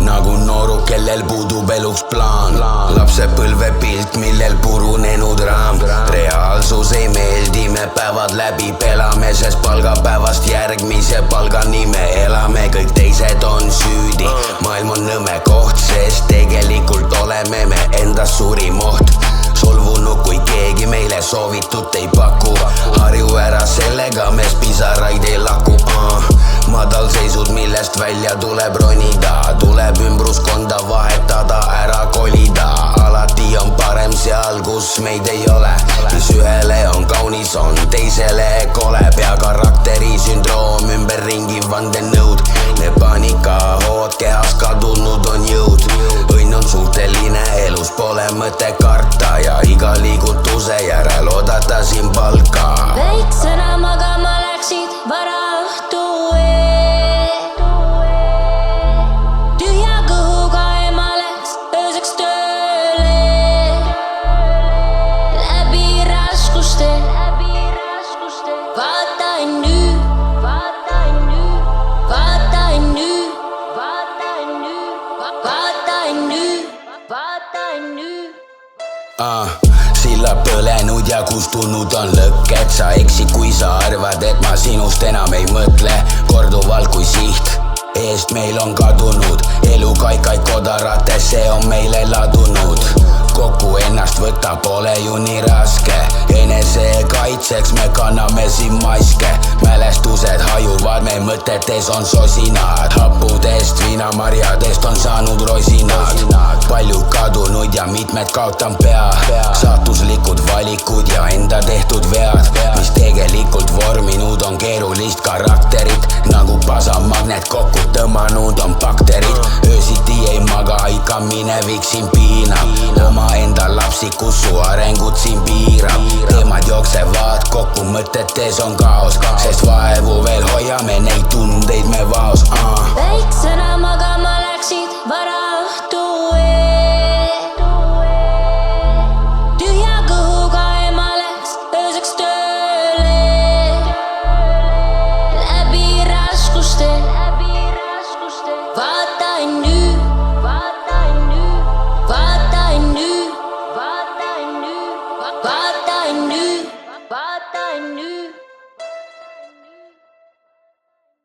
Nagu nooruk, kellel puudub eluks plaan. Lapsepõlvepilt, millel purunenud raam. Reaalsus ei meeldi, me päevad läbi pelame, sest palgapäevast järgmise palgani me elame. Kõik teised on süüdi, maailm on nõme koht, sest tegelikult oleme me endas suurim oht. Solvunud, kui keegi meile soovitut ei paku. Harju ära sellega, mees pisaraid ei laku. Madalseisud, millest välja tuleb ronida. Tuleb ümbruskonda vahetada, ära kolida. Alati on parem seal, kus meid ei ole. Mis ühele on kaunis, on teisele kole. Pea karakteri sündroom, ümberringi vandenõud. Need paanikahood kehas kadunud on jõud. Õnn on suhteline, elus pole mõte karta. Ja iga liigutuse järel oodata siin palka. Väiksena magama läksid vara õhtu. Tühja kõhuga ema läks ööseks tööle. Läbi raskuste vaatan nüüd, vaatan nüüd, vaatan nüüd, vaatan nüüd, vaatan nüüd, vaatan nüüd. Silla põlenud ja kustunud on lõkked. Sa eksid, kui sa arvad, et ma sinust enam ei mõtle. Korduvalt kui siht eest meil on kadunud. Elu kaikaid kodarates, see on meile ladunud. Kokku ennast võtta pole ju nii raske. Enesekaitseks me kanname siin maske. Mälestused hajuvad, me mõtetes on sosinad. Hapudest, viinamarjadest on saanud rosinad. Paljud kadunud ja mitmed kaotan pea. Saatuslikud valikud ja enda tehtud vead, mis tegelikult vorminud on keerulist karakterit. Nagu pasamagnet kokku tõmmanud on bakterid. Öösiti ei maga, ikka minevik siin piinab. Omaenda lapsi, kus su arengut siin piirab. Teemad jooksevad kokku, mõtetes on kaos. Sest vaevu veel hoiame neid tundeid me vaos.